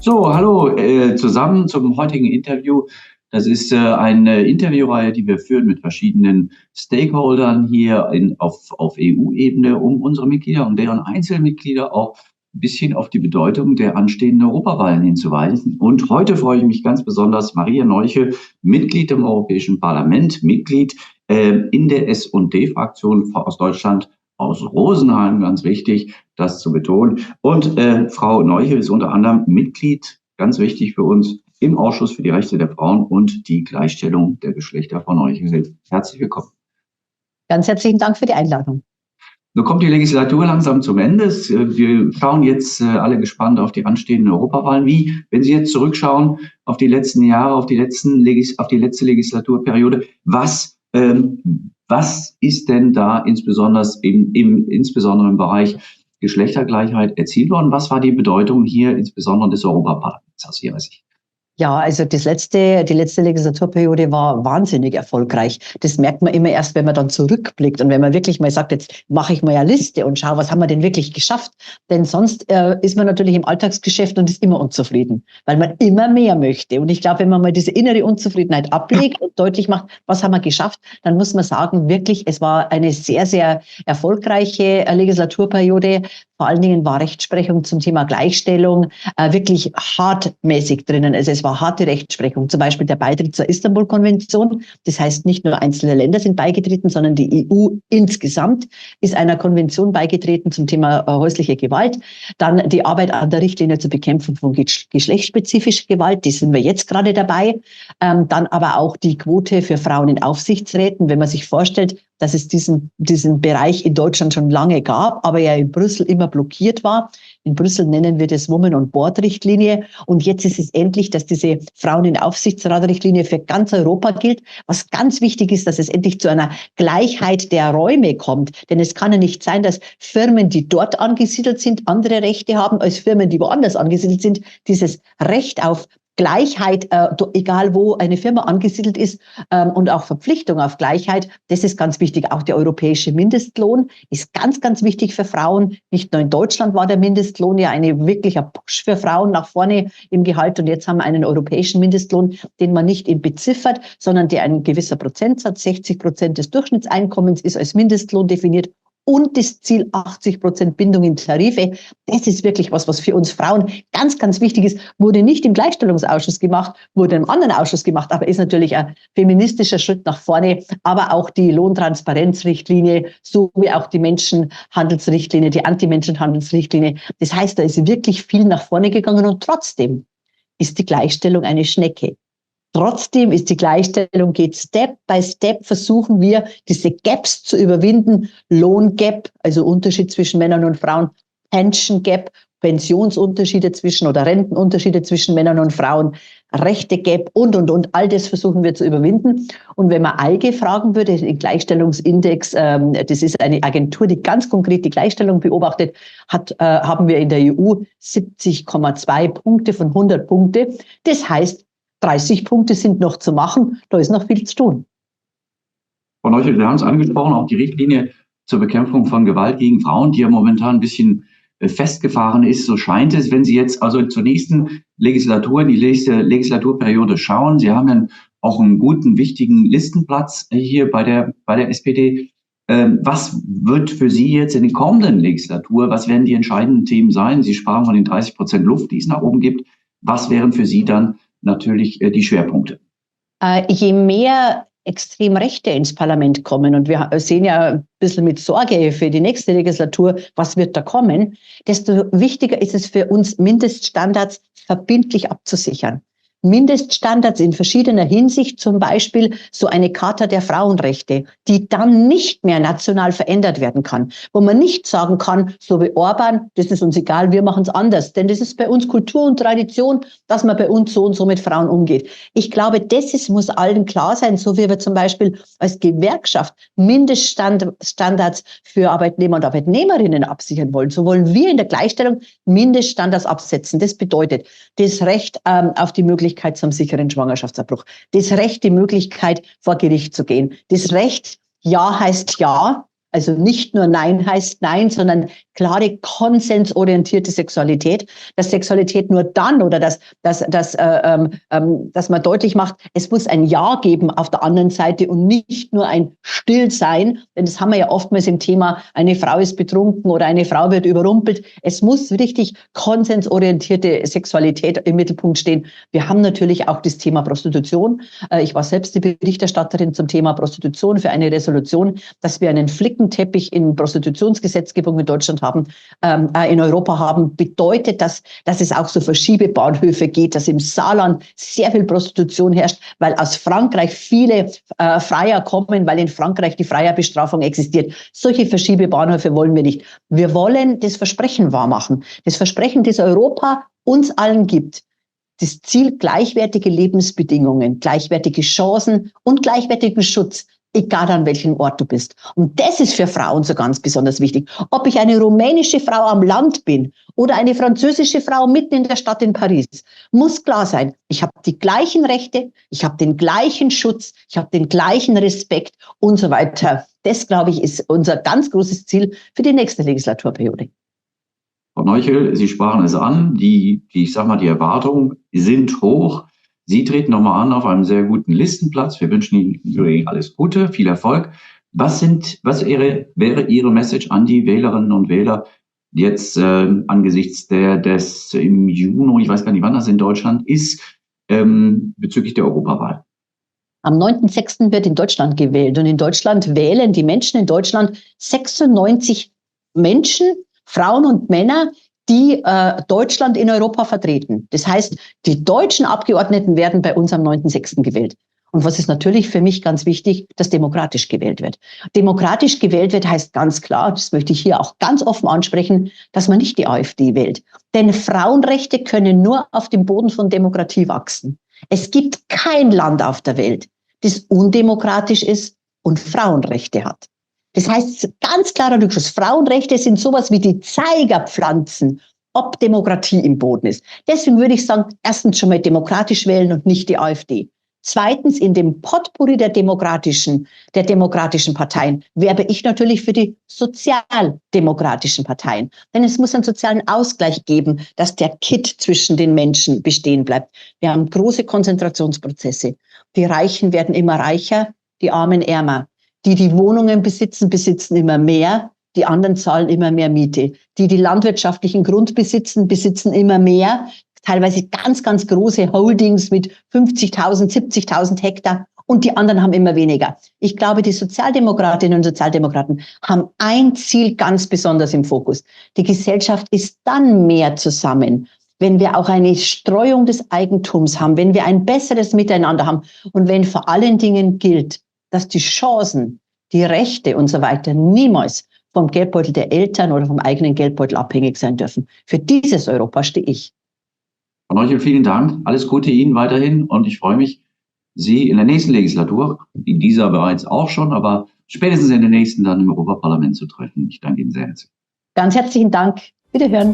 So, hallo zusammen zum heutigen Interview. Das ist eine Interviewreihe, die wir führen mit verschiedenen Stakeholdern hier auf EU-Ebene, um unsere Mitglieder und deren Einzelmitglieder auch ein bisschen auf die Bedeutung der anstehenden Europawahlen hinzuweisen. Und heute freue ich mich ganz besonders, Maria Neuche, Mitglied im Europäischen Parlament, Mitglied in der S&D-Fraktion aus Deutschland, aus Rosenheim, ganz wichtig, das zu betonen. Und Frau Neuche ist unter anderem Mitglied, ganz wichtig für uns, im Ausschuss für die Rechte der Frauen und die Gleichstellung der Geschlechter. Frau Neuche, herzlich willkommen. Ganz herzlichen Dank für die Einladung. Nun kommt die Legislatur langsam zum Ende. Wir schauen jetzt alle gespannt auf die anstehenden Europawahlen. Wenn Sie jetzt zurückschauen auf die letzten Jahre, auf die letzte Legislaturperiode, was ist denn da insbesondere im Bereich Geschlechtergleichheit erzielt worden? Was war die Bedeutung hier insbesondere des Europaparlaments aus Ihrer Sicht? Ja, also die letzte Legislaturperiode war wahnsinnig erfolgreich. Das merkt man immer erst, wenn man dann zurückblickt und wenn man wirklich mal sagt, jetzt mache ich mal eine Liste und schaue, was haben wir denn wirklich geschafft? Denn sonst ist man natürlich im Alltagsgeschäft und ist immer unzufrieden, weil man immer mehr möchte. Und ich glaube, wenn man mal diese innere Unzufriedenheit ablegt und deutlich macht, was haben wir geschafft, dann muss man sagen, wirklich, es war eine sehr, sehr erfolgreiche Legislaturperiode. Vor allen Dingen war Rechtsprechung zum Thema Gleichstellung wirklich hartmäßig drinnen. Also es war harte Rechtsprechung, zum Beispiel der Beitritt zur Istanbul-Konvention. Das heißt, nicht nur einzelne Länder sind beigetreten, sondern die EU insgesamt ist einer Konvention beigetreten zum Thema häusliche Gewalt. Dann die Arbeit an der Richtlinie zur Bekämpfung von geschlechtsspezifischer Gewalt, die sind wir jetzt gerade dabei. Dann aber auch die Quote für Frauen in Aufsichtsräten, wenn man sich vorstellt, dass es diesen Bereich in Deutschland schon lange gab, aber ja in Brüssel immer blockiert war. In Brüssel nennen wir das Women on Board Richtlinie. Und jetzt ist es endlich, dass diese Frauen in Aufsichtsrat Richtlinie für ganz Europa gilt. Was ganz wichtig ist, dass es endlich zu einer Gleichheit der Räume kommt. Denn es kann ja nicht sein, dass Firmen, die dort angesiedelt sind, andere Rechte haben als Firmen, die woanders angesiedelt sind. Dieses Recht auf Gleichheit, egal wo eine Firma angesiedelt ist, und auch Verpflichtung auf Gleichheit, das ist ganz wichtig. Auch der europäische Mindestlohn ist ganz, ganz wichtig für Frauen. Nicht nur in Deutschland war der Mindestlohn ja ein wirklicher Push für Frauen nach vorne im Gehalt. Und jetzt haben wir einen europäischen Mindestlohn, den man nicht beziffert, sondern der ein gewisser Prozentsatz, 60% des Durchschnittseinkommens ist als Mindestlohn definiert. Und das Ziel 80% Bindung in Tarife, das ist wirklich was für uns Frauen ganz, ganz wichtig ist. Wurde nicht im Gleichstellungsausschuss gemacht, wurde im anderen Ausschuss gemacht, aber ist natürlich ein feministischer Schritt nach vorne. Aber auch die Lohntransparenzrichtlinie, sowie auch die Menschenhandelsrichtlinie, die Anti-Menschenhandelsrichtlinie. Das heißt, da ist wirklich viel nach vorne gegangen und trotzdem ist die Gleichstellung eine Schnecke. Trotzdem ist die Gleichstellung, geht Step by Step, versuchen wir, diese Gaps zu überwinden. Lohngap, also Unterschied zwischen Männern und Frauen, Pension Gap, Pensionsunterschiede zwischen oder Rentenunterschiede zwischen Männern und Frauen, Rechte Gap und. All das versuchen wir zu überwinden. Und wenn man ALGE fragen würde, den Gleichstellungsindex, das ist eine Agentur, die ganz konkret die Gleichstellung beobachtet, haben wir in der EU 70,2 Punkte von 100 Punkte. Das heißt, 30 Punkte sind noch zu machen, da ist noch viel zu tun. Frau Neuche, wir haben es angesprochen, auch die Richtlinie zur Bekämpfung von Gewalt gegen Frauen, die ja momentan ein bisschen festgefahren ist, so scheint es, wenn Sie jetzt also zur nächsten Legislatur, die nächste Legislaturperiode schauen. Sie haben dann auch einen guten, wichtigen Listenplatz hier bei der SPD. Was wird für Sie jetzt in der kommenden Legislatur, was werden die entscheidenden Themen sein? Sie sprachen von den 30% Luft, die es nach oben gibt. Was wären für Sie dann natürlich die Schwerpunkte? Je mehr Extremrechte ins Parlament kommen, und wir sehen ja ein bisschen mit Sorge für die nächste Legislatur, was wird da kommen, desto wichtiger ist es für uns, Mindeststandards verbindlich abzusichern. Mindeststandards in verschiedener Hinsicht, zum Beispiel so eine Charta der Frauenrechte, die dann nicht mehr national verändert werden kann, wo man nicht sagen kann, so wie Orban, das ist uns egal, wir machen es anders, denn das ist bei uns Kultur und Tradition, dass man bei uns so und so mit Frauen umgeht. Ich glaube, muss allen klar sein, so wie wir zum Beispiel als Gewerkschaft Mindeststandards für Arbeitnehmer und Arbeitnehmerinnen absichern wollen. So wollen wir in der Gleichstellung Mindeststandards absetzen. Das bedeutet, das Recht auf die Möglichkeit zum sicheren Schwangerschaftsabbruch, das Recht, die Möglichkeit, vor Gericht zu gehen, das Recht, Ja heißt Ja, also nicht nur Nein heißt Nein, sondern klare konsensorientierte Sexualität, dass Sexualität nur dann oder dass man deutlich macht, es muss ein Ja geben auf der anderen Seite und nicht nur ein Stillsein, denn das haben wir ja oftmals im Thema, eine Frau ist betrunken oder eine Frau wird überrumpelt. Es muss richtig konsensorientierte Sexualität im Mittelpunkt stehen. Wir haben natürlich auch das Thema Prostitution. Ich war selbst die Berichterstatterin zum Thema Prostitution für eine Resolution, dass wir einen Flickenteppich in Prostitutionsgesetzgebung in Deutschland haben, in Europa haben, bedeutet, dass es auch so Verschiebebahnhöfe geht, dass im Saarland sehr viel Prostitution herrscht, weil aus Frankreich viele Freier kommen, weil in Frankreich die Freierbestrafung existiert. Solche Verschiebebahnhöfe wollen wir nicht. Wir wollen das Versprechen wahrmachen. Das Versprechen, das Europa uns allen gibt. Das Ziel gleichwertige Lebensbedingungen, gleichwertige Chancen und gleichwertigen Schutz, egal an welchem Ort du bist. Und das ist für Frauen so ganz besonders wichtig. Ob ich eine rumänische Frau am Land bin oder eine französische Frau mitten in der Stadt in Paris, muss klar sein, ich habe die gleichen Rechte, ich habe den gleichen Schutz, ich habe den gleichen Respekt und so weiter. Das, glaube ich, ist unser ganz großes Ziel für die nächste Legislaturperiode. Frau Neuchel, Sie sprachen es an, die Erwartungen sind hoch. Sie treten nochmal an auf einem sehr guten Listenplatz. Wir wünschen Ihnen alles Gute, viel Erfolg. Was wäre Ihre Message an die Wählerinnen und Wähler jetzt angesichts des im Juni, ich weiß gar nicht, wann das in Deutschland ist, bezüglich der Europawahl? Am 9.6. wird in Deutschland gewählt und in Deutschland wählen die Menschen in Deutschland 96 Menschen, Frauen und Männer, die Deutschland in Europa vertreten. Das heißt, die deutschen Abgeordneten werden bei uns am 9.6. gewählt. Und was ist natürlich für mich ganz wichtig, dass demokratisch gewählt wird. Demokratisch gewählt wird heißt ganz klar, das möchte ich hier auch ganz offen ansprechen, dass man nicht die AfD wählt. Denn Frauenrechte können nur auf dem Boden von Demokratie wachsen. Es gibt kein Land auf der Welt, das undemokratisch ist und Frauenrechte hat. Das heißt, ganz klarer Rückschluss, Frauenrechte sind sowas wie die Zeigerpflanzen, ob Demokratie im Boden ist. Deswegen würde ich sagen, erstens schon mal demokratisch wählen und nicht die AfD. Zweitens, in dem Potpourri der demokratischen Parteien werbe ich natürlich für die sozialdemokratischen Parteien. Denn es muss einen sozialen Ausgleich geben, dass der Kitt zwischen den Menschen bestehen bleibt. Wir haben große Konzentrationsprozesse. Die Reichen werden immer reicher, die Armen ärmer. Die Wohnungen besitzen immer mehr. Die anderen zahlen immer mehr Miete. Die landwirtschaftlichen Grund besitzen immer mehr. Teilweise ganz, ganz große Holdings mit 50.000, 70.000 Hektar. Und die anderen haben immer weniger. Ich glaube, die Sozialdemokratinnen und Sozialdemokraten haben ein Ziel ganz besonders im Fokus. Die Gesellschaft ist dann mehr zusammen, wenn wir auch eine Streuung des Eigentums haben, wenn wir ein besseres Miteinander haben und wenn vor allen Dingen gilt, dass die Chancen, die Rechte und so weiter niemals vom Geldbeutel der Eltern oder vom eigenen Geldbeutel abhängig sein dürfen. Für dieses Europa stehe ich. Frau Neuchel, vielen Dank. Alles Gute Ihnen weiterhin und ich freue mich, Sie in der nächsten Legislatur, in dieser bereits auch schon, aber spätestens in der nächsten dann im Europaparlament zu treffen. Ich danke Ihnen sehr herzlich. Ganz herzlichen Dank. Wiederhören.